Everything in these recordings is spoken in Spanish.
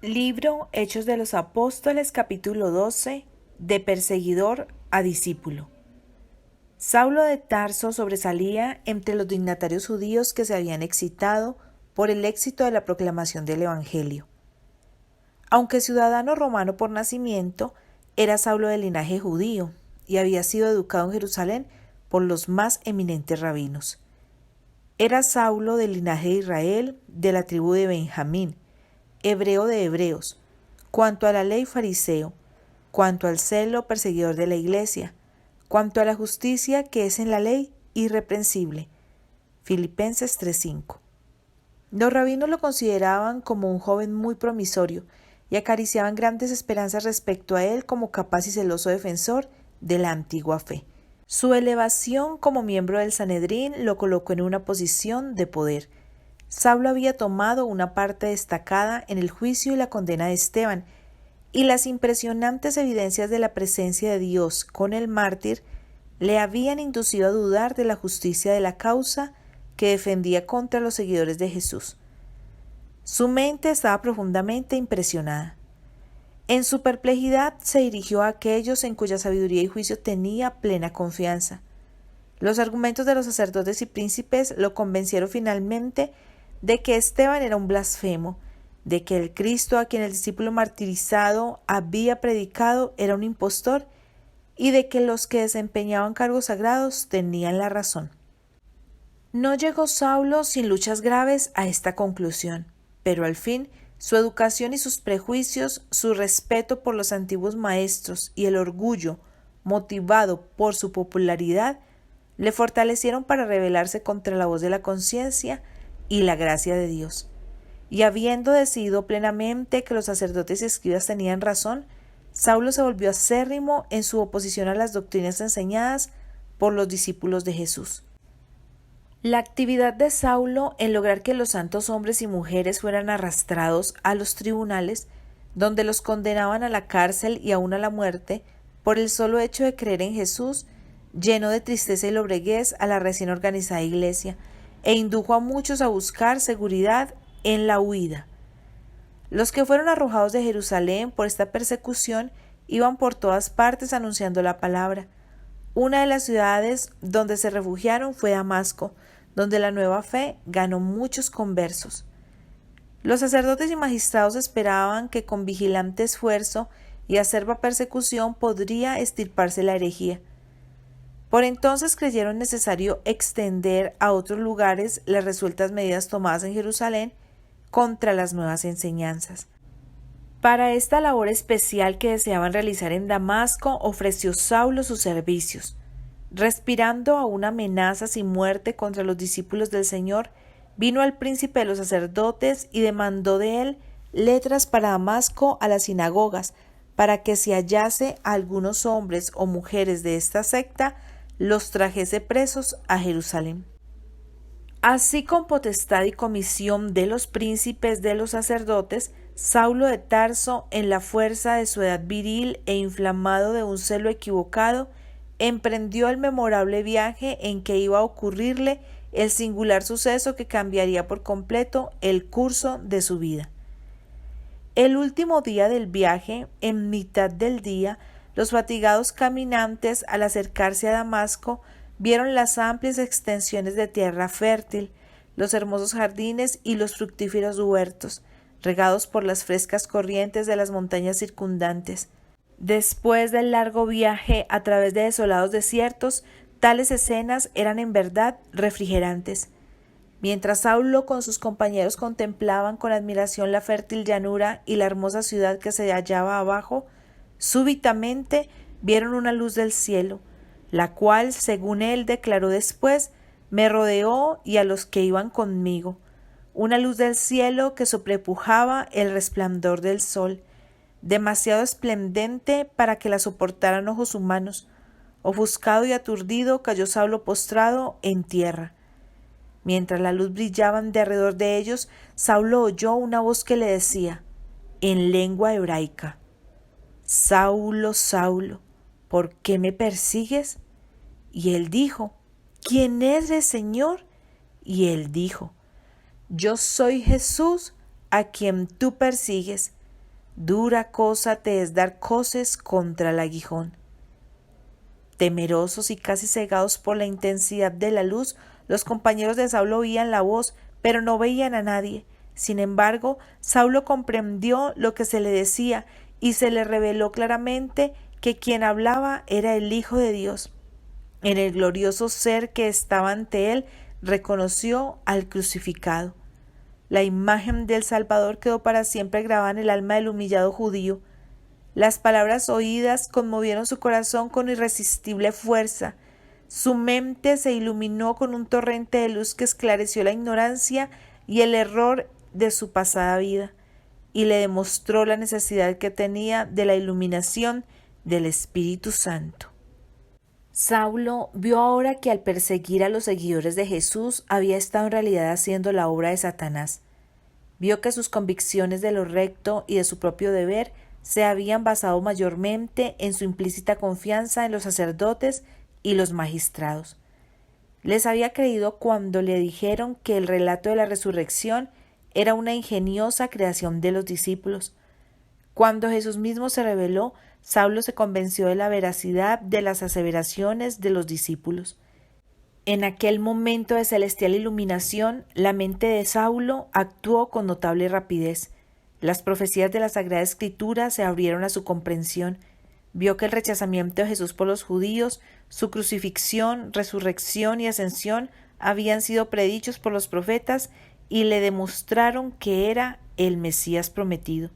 Libro Hechos de los Apóstoles, capítulo 12, de perseguidor a discípulo. Saulo de Tarso sobresalía entre los dignatarios judíos que se habían excitado por el éxito de la proclamación del Evangelio. Aunque ciudadano romano por nacimiento, era Saulo de linaje judío y había sido educado en Jerusalén por los más eminentes rabinos. Era Saulo del linaje de Israel, de la tribu de Benjamín, hebreo de hebreos, cuanto a la ley fariseo, cuanto al celo perseguidor de la iglesia, cuanto a la justicia que es en la ley irreprensible. Filipenses 3:5. Los rabinos lo consideraban como un joven muy promisorio y acariciaban grandes esperanzas respecto a él como capaz y celoso defensor de la antigua fe. Su elevación como miembro del Sanedrín lo colocó en una posición de poder. Saulo había tomado una parte destacada en el juicio y la condena de Esteban, y las impresionantes evidencias de la presencia de Dios con el mártir le habían inducido a dudar de la justicia de la causa que defendía contra los seguidores de Jesús. Su mente estaba profundamente impresionada. En su perplejidad se dirigió a aquellos en cuya sabiduría y juicio tenía plena confianza. Los argumentos de los sacerdotes y príncipes lo convencieron finalmente de que Esteban era un blasfemo, de que el Cristo a quien el discípulo martirizado había predicado era un impostor y de que los que desempeñaban cargos sagrados tenían la razón. No llegó Saulo sin luchas graves a esta conclusión, pero al fin su educación y sus prejuicios, su respeto por los antiguos maestros y el orgullo motivado por su popularidad le fortalecieron para rebelarse contra la voz de la conciencia y la gracia de Dios. Y habiendo decidido plenamente que los sacerdotes y escribas tenían razón, Saulo se volvió acérrimo en su oposición a las doctrinas enseñadas por los discípulos de Jesús. La actividad de Saulo en lograr que los santos hombres y mujeres fueran arrastrados a los tribunales, donde los condenaban a la cárcel y aún a la muerte, por el solo hecho de creer en Jesús, llenó de tristeza y lobreguez a la recién organizada iglesia, e indujo a muchos a buscar seguridad en la huida. Los que fueron arrojados de Jerusalén por esta persecución iban por todas partes anunciando la palabra. Una de las ciudades donde se refugiaron fue Damasco, donde la nueva fe ganó muchos conversos. Los sacerdotes y magistrados esperaban que con vigilante esfuerzo y acerba persecución podría extirparse la herejía. Por entonces creyeron necesario extender a otros lugares las resueltas medidas tomadas en Jerusalén contra las nuevas enseñanzas. Para esta labor especial que deseaban realizar en Damasco, ofreció Saulo sus servicios. Respirando aún amenazas y muerte contra los discípulos del Señor, vino al príncipe de los sacerdotes y demandó de él letras para Damasco a las sinagogas, para que si hallase a algunos hombres o mujeres de esta secta, los trajese presos a Jerusalén. Así, con potestad y comisión de los príncipes de los sacerdotes, Saulo de Tarso, en la fuerza de su edad viril e inflamado de un celo equivocado, emprendió el memorable viaje en que iba a ocurrirle el singular suceso que cambiaría por completo el curso de su vida. El último día del viaje, en mitad del día, los fatigados caminantes, al acercarse a Damasco, vieron las amplias extensiones de tierra fértil, los hermosos jardines y los fructíferos huertos, regados por las frescas corrientes de las montañas circundantes. Después del largo viaje a través de desolados desiertos, tales escenas eran en verdad refrigerantes. Mientras Saulo con sus compañeros contemplaban con admiración la fértil llanura y la hermosa ciudad que se hallaba abajo, súbitamente vieron una luz del cielo, la cual, según él declaró después, me rodeó y a los que iban conmigo, una luz del cielo que sobrepujaba el resplandor del sol, demasiado esplendente para que la soportaran ojos humanos. Ofuscado y aturdido cayó Saulo postrado en tierra. Mientras la luz brillaba de alrededor de ellos, Saulo oyó una voz que le decía, en lengua hebraica: Saulo, Saulo, ¿por qué me persigues? Y él dijo, ¿quién eres, Señor? Y él dijo, yo soy Jesús, a quien tú persigues. dura cosa te es dar coces contra el aguijón. Temerosos y casi cegados por la intensidad de la luz, los compañeros de Saulo oían la voz, pero no veían a nadie. Sin embargo, Saulo comprendió lo que se le decía y se le reveló claramente que quien hablaba era el Hijo de Dios. En el glorioso ser que estaba ante él, reconoció al crucificado. La imagen del Salvador quedó para siempre grabada en el alma del humillado judío. Las palabras oídas conmovieron su corazón con irresistible fuerza. Su mente se iluminó con un torrente de luz que esclareció la ignorancia y el error de su pasada vida, y le demostró la necesidad que tenía de la iluminación del Espíritu Santo. Saulo vio ahora que al perseguir a los seguidores de Jesús había estado en realidad haciendo la obra de Satanás. Vio que sus convicciones de lo recto y de su propio deber se habían basado mayormente en su implícita confianza en los sacerdotes y los magistrados. Les había creído cuando le dijeron que el relato de la resurrección era una ingeniosa creación de los discípulos. Cuando Jesús mismo se reveló, Saulo se convenció de la veracidad de las aseveraciones de los discípulos. En aquel momento de celestial iluminación, la mente de Saulo actuó con notable rapidez. Las profecías de la Sagrada Escritura se abrieron a su comprensión. Vio que el rechazamiento de Jesús por los judíos, su crucifixión, resurrección y ascensión habían sido predichos por los profetas y le demostraron que era el Mesías prometido.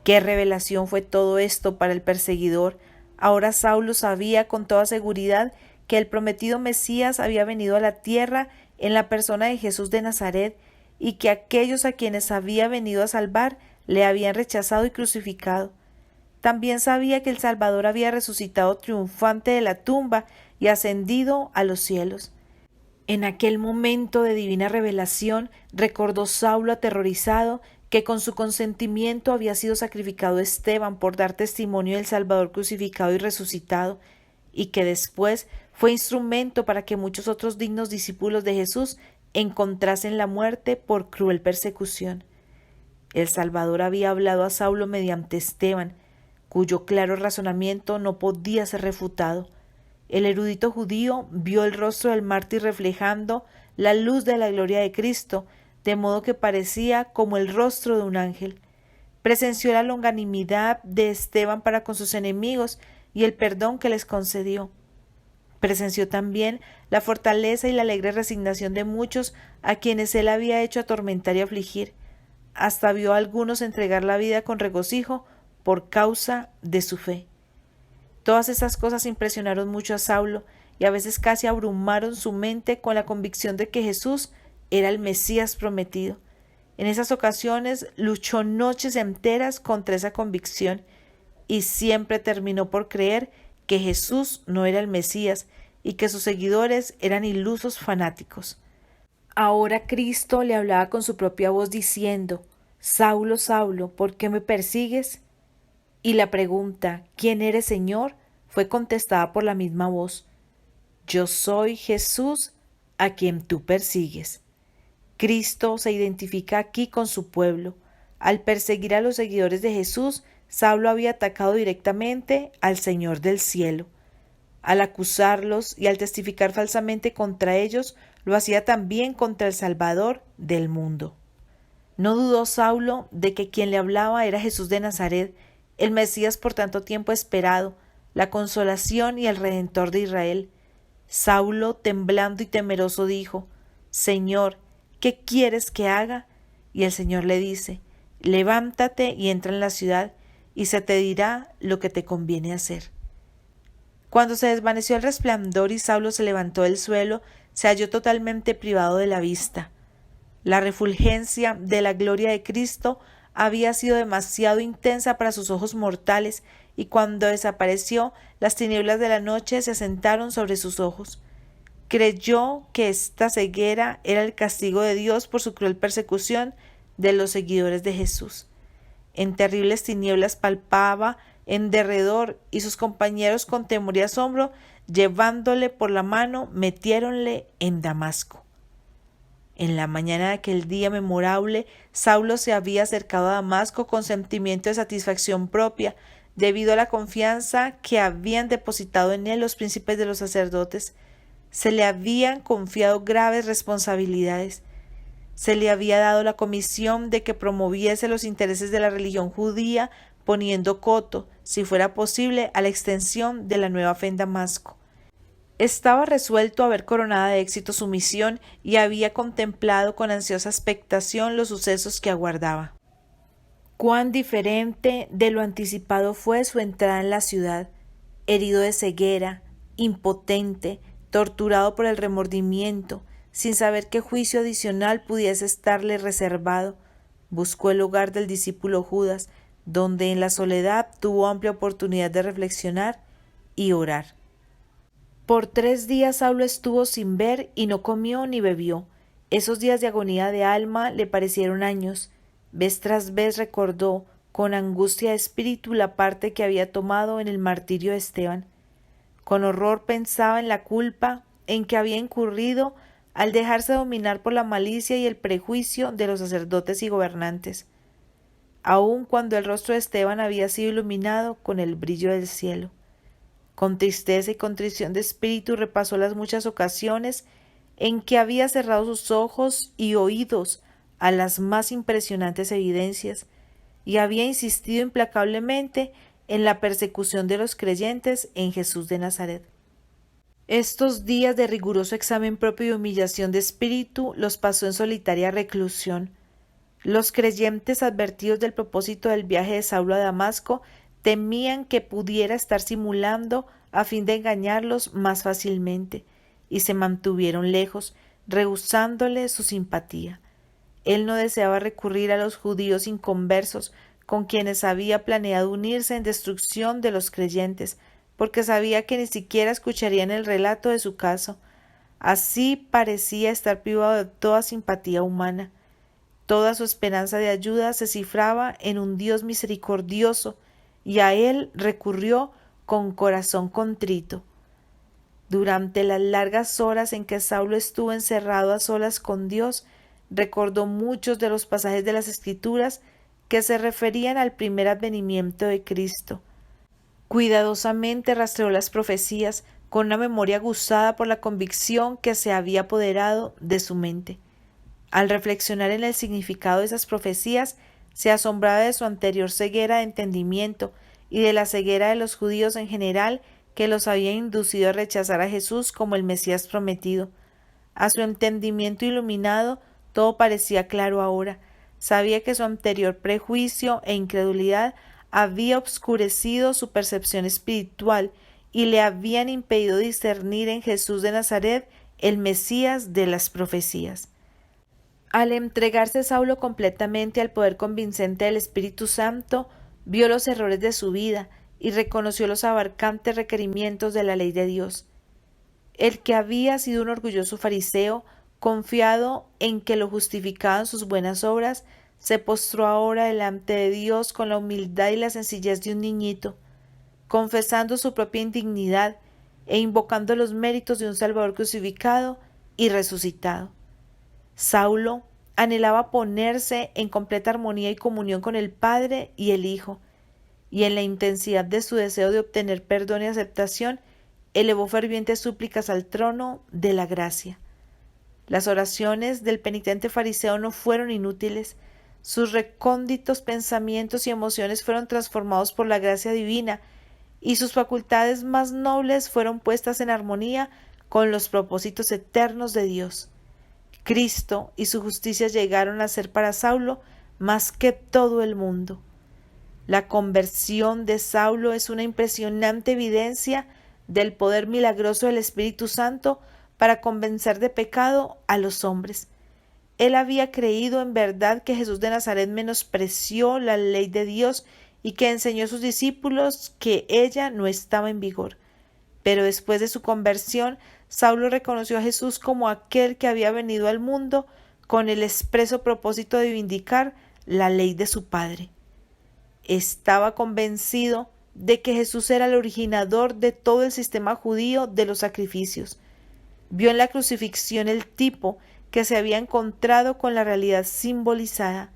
¡Qué revelación fue todo esto para el perseguidor! Ahora Saulo sabía con toda seguridad que el prometido Mesías había venido a la tierra en la persona de Jesús de Nazaret y que aquellos a quienes había venido a salvar le habían rechazado y crucificado. También sabía que el Salvador había resucitado triunfante de la tumba y ascendido a los cielos. En aquel momento de divina revelación recordó Saulo aterrorizado que con su consentimiento había sido sacrificado Esteban por dar testimonio del Salvador crucificado y resucitado, y que después fue instrumento para que muchos otros dignos discípulos de Jesús encontrasen la muerte por cruel persecución. El Salvador había hablado a Saulo mediante Esteban, cuyo claro razonamiento no podía ser refutado. El erudito judío vio el rostro del mártir reflejando la luz de la gloria de Cristo, de modo que parecía como el rostro de un ángel. Presenció la longanimidad de Esteban para con sus enemigos y el perdón que les concedió. Presenció también la fortaleza y la alegre resignación de muchos a quienes él había hecho atormentar y afligir. Hasta vio a algunos entregar la vida con regocijo por causa de su fe. Todas esas cosas impresionaron mucho a Saulo y a veces casi abrumaron su mente con la convicción de que Jesús era el Mesías prometido. En esas ocasiones luchó noches enteras contra esa convicción y siempre terminó por creer que Jesús no era el Mesías y que sus seguidores eran ilusos fanáticos. Ahora Cristo le hablaba con su propia voz diciendo: «Saulo, Saulo, ¿por qué me persigues?». Y la pregunta «¿Quién eres, Señor?», fue contestada por la misma voz: «Yo soy Jesús, a quien tú persigues». Cristo se identifica aquí con su pueblo. Al perseguir a los seguidores de Jesús, Saulo había atacado directamente al Señor del cielo. Al acusarlos y al testificar falsamente contra ellos, lo hacía también contra el Salvador del mundo. No dudó Saulo de que quien le hablaba era Jesús de Nazaret, el Mesías por tanto tiempo esperado, la consolación y el Redentor de Israel. Saulo, temblando y temeroso, dijo: «Señor, ¿qué quieres que haga?». Y el Señor le dice: «Levántate y entra en la ciudad, y se te dirá lo que te conviene hacer». Cuando se desvaneció el resplandor y Saulo se levantó del suelo, se halló totalmente privado de la vista. La refulgencia de la gloria de Cristo había sido demasiado intensa para sus ojos mortales, y cuando desapareció, las tinieblas de la noche se asentaron sobre sus ojos. Creyó que esta ceguera era el castigo de Dios por su cruel persecución de los seguidores de Jesús. En terribles tinieblas palpaba en derredor, y sus compañeros con temor y asombro, llevándole por la mano, metiéronle en Damasco. En la mañana de aquel día memorable, Saulo se había acercado a Damasco con sentimiento de satisfacción propia, debido a la confianza que habían depositado en él los príncipes de los sacerdotes. Se le habían confiado graves responsabilidades. Se le había dado la comisión de que promoviese los intereses de la religión judía, poniendo coto, si fuera posible, a la extensión de la nueva fe en Damasco. Estaba resuelto a ver coronada de éxito su misión y había contemplado con ansiosa expectación los sucesos que aguardaba. Cuán diferente de lo anticipado fue su entrada en la ciudad, herido de ceguera, impotente, torturado por el remordimiento, sin saber qué juicio adicional pudiese estarle reservado. Buscó el hogar del discípulo Judas, donde en la soledad tuvo amplia oportunidad de reflexionar y orar. Por 3 días Saulo estuvo sin ver y no comió ni bebió. Esos días de agonía de alma le parecieron años. Vez tras vez recordó, con angustia de espíritu, la parte que había tomado en el martirio de Esteban. Con horror pensaba en la culpa en que había incurrido al dejarse dominar por la malicia y el prejuicio de los sacerdotes y gobernantes, aun cuando el rostro de Esteban había sido iluminado con el brillo del cielo. Con tristeza y contrición de espíritu repasó las muchas ocasiones en que había cerrado sus ojos y oídos a las más impresionantes evidencias, y había insistido implacablemente en la persecución de los creyentes en Jesús de Nazaret. Estos días de riguroso examen propio y humillación de espíritu los pasó en solitaria reclusión. Los creyentes, advertidos del propósito del viaje de Saulo a Damasco, temían que pudiera estar simulando a fin de engañarlos más fácilmente, y se mantuvieron lejos, rehusándole su simpatía. Él no deseaba recurrir a los judíos inconversos, con quienes había planeado unirse en destrucción de los creyentes, porque sabía que ni siquiera escucharían el relato de su caso. Así parecía estar privado de toda simpatía humana. Toda su esperanza de ayuda se cifraba en un Dios misericordioso, y a él recurrió con corazón contrito. Durante las largas horas en que Saulo estuvo encerrado a solas con Dios, recordó muchos de los pasajes de las Escrituras que se referían al primer advenimiento de Cristo. Cuidadosamente rastreó las profecías con una memoria aguzada por la convicción que se había apoderado de su mente. Al reflexionar en el significado de esas profecías, se asombraba de su anterior ceguera de entendimiento y de la ceguera de los judíos en general, que los había inducido a rechazar a Jesús como el Mesías prometido. A su entendimiento iluminado todo parecía claro ahora. Sabía que su anterior prejuicio e incredulidad había obscurecido su percepción espiritual y le habían impedido discernir en Jesús de Nazaret el Mesías de las profecías. Al entregarse Saulo completamente al poder convincente del Espíritu Santo, vio los errores de su vida y reconoció los abarcantes requerimientos de la ley de Dios. El que había sido un orgulloso fariseo, confiado en que lo justificaban sus buenas obras, se postró ahora delante de Dios con la humildad y la sencillez de un niñito, confesando su propia indignidad e invocando los méritos de un Salvador crucificado y resucitado. Saulo anhelaba ponerse en completa armonía y comunión con el Padre y el Hijo, y en la intensidad de su deseo de obtener perdón y aceptación, elevó fervientes súplicas al trono de la gracia. Las oraciones del penitente fariseo no fueron inútiles. Sus recónditos pensamientos y emociones fueron transformados por la gracia divina, y sus facultades más nobles fueron puestas en armonía con los propósitos eternos de Dios. Cristo y su justicia llegaron a ser para Saulo más que todo el mundo. La conversión de Saulo es una impresionante evidencia del poder milagroso del Espíritu Santo para convencer de pecado a los hombres. Él había creído en verdad que Jesús de Nazaret menospreció la ley de Dios y que enseñó a sus discípulos que ella no estaba en vigor. Pero después de su conversión, Saulo reconoció a Jesús como aquel que había venido al mundo con el expreso propósito de vindicar la ley de su Padre. Estaba convencido de que Jesús era el originador de todo el sistema judío de los sacrificios. Vio en la crucifixión el tipo que se había encontrado con la realidad simbolizada,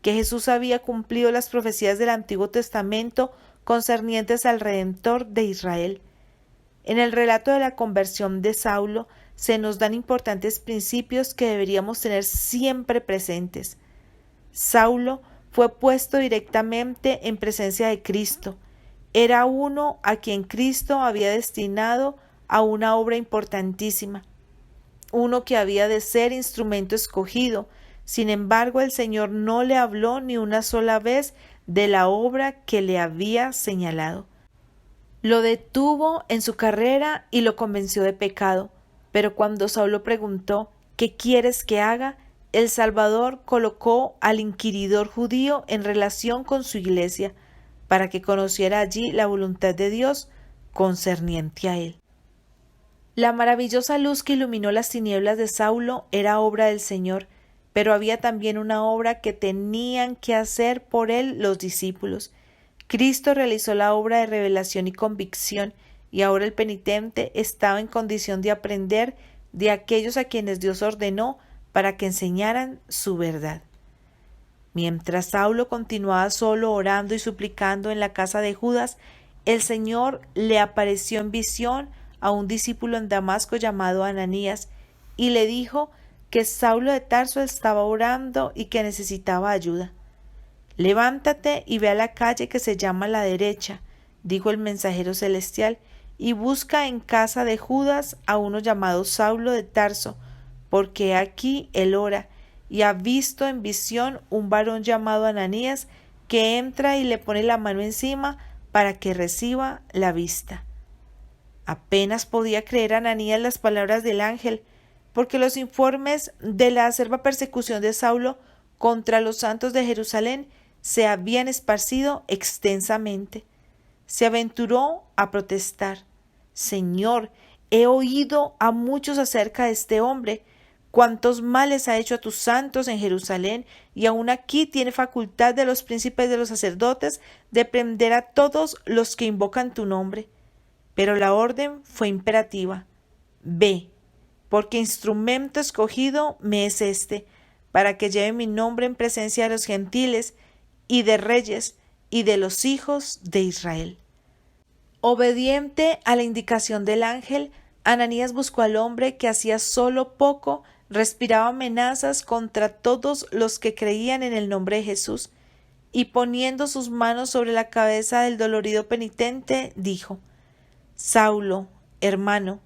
que Jesús había cumplido las profecías del Antiguo Testamento concernientes al Redentor de Israel. En el relato de la conversión de Saulo se nos dan importantes principios que deberíamos tener siempre presentes. Saulo fue puesto directamente en presencia de Cristo. Era uno a quien Cristo había destinado a una obra importantísima, uno que había de ser instrumento escogido. Sin embargo, el Señor no le habló ni una sola vez de la obra que le había señalado. Lo detuvo en su carrera y lo convenció de pecado, pero cuando Saulo preguntó ¿qué quieres que haga?, el Salvador colocó al inquiridor judío en relación con su iglesia para que conociera allí la voluntad de Dios concerniente a él. La maravillosa luz que iluminó las tinieblas de Saulo era obra del Señor, pero había también una obra que tenían que hacer por él los discípulos. Cristo realizó la obra de revelación y convicción, y ahora el penitente estaba en condición de aprender de aquellos a quienes Dios ordenó para que enseñaran su verdad. Mientras Saulo continuaba solo orando y suplicando en la casa de Judas, el Señor le apareció en visión a un discípulo en Damasco llamado Ananías y le dijo que Saulo de Tarso estaba orando y que necesitaba ayuda. «Levántate y ve a la calle que se llama La Derecha», dijo el mensajero celestial, «y busca en casa de Judas a uno llamado Saulo de Tarso, porque aquí él ora, y ha visto en visión un varón llamado Ananías que entra y le pone la mano encima para que reciba la vista». Apenas podía creer Ananías las palabras del ángel, porque los informes de la acerba persecución de Saulo contra los santos de Jerusalén se habían esparcido extensamente. Se aventuró a protestar: «Señor, he oído a muchos acerca de este hombre, cuántos males ha hecho a tus santos en Jerusalén, y aún aquí tiene facultad de los príncipes de los sacerdotes de prender a todos los que invocan tu nombre». Pero la orden fue imperativa: «Ve, porque instrumento escogido me es este, para que lleve mi nombre en presencia de los gentiles y de reyes y de los hijos de Israel». Obediente a la indicación del ángel, Ananías buscó al hombre que hacía solo poco respiraba amenazas contra todos los que creían en el nombre de Jesús, y poniendo sus manos sobre la cabeza del dolorido penitente, dijo: «Saulo, hermano,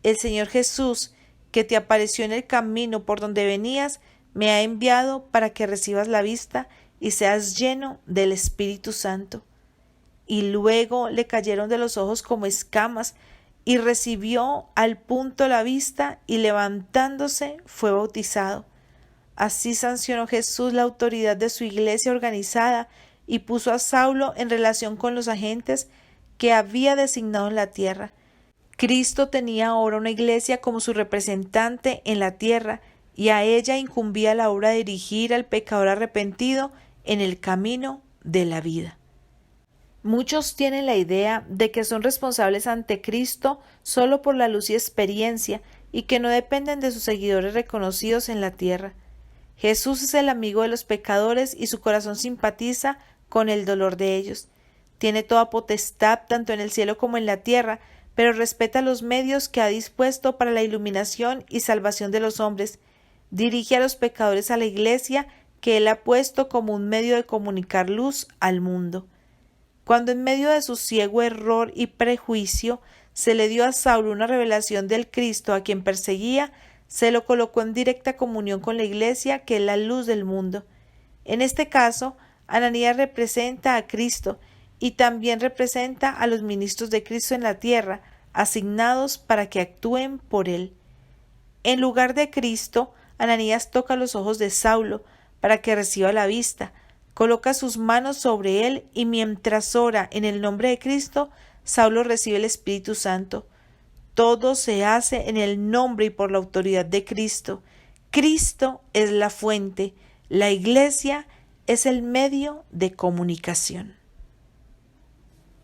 el Señor Jesús, que te apareció en el camino por donde venías, me ha enviado para que recibas la vista y seas lleno del Espíritu Santo». Y luego le cayeron de los ojos como escamas, y recibió al punto la vista, y levantándose fue bautizado. Así sancionó Jesús la autoridad de su iglesia organizada y puso a Saulo en relación con los agentes que había designado en la tierra. Cristo tenía ahora una iglesia como su representante en la tierra, y a ella incumbía la obra de dirigir al pecador arrepentido en el camino de la vida. Muchos tienen la idea de que son responsables ante Cristo solo por la luz y experiencia, y que no dependen de sus seguidores reconocidos en la tierra. Jesús es el amigo de los pecadores y su corazón simpatiza con el dolor de ellos. Tiene toda potestad tanto en el cielo como en la tierra, pero respeta los medios que ha dispuesto para la iluminación y salvación de los hombres. Dirige a los pecadores a la iglesia que Él ha puesto como un medio de comunicar luz al mundo. Cuando en medio de su ciego error y prejuicio se le dio a Saulo una revelación del Cristo a quien perseguía, se lo colocó en directa comunión con la iglesia, que es la luz del mundo. En este caso, Ananías representa a Cristo y también representa a los ministros de Cristo en la tierra, asignados para que actúen por él. En lugar de Cristo, Ananías toca los ojos de Saulo para que reciba la vista, coloca sus manos sobre él, y mientras ora en el nombre de Cristo, Saulo recibe el Espíritu Santo. Todo se hace en el nombre y por la autoridad de Cristo. Cristo es la fuente, la iglesia es el medio de comunicación.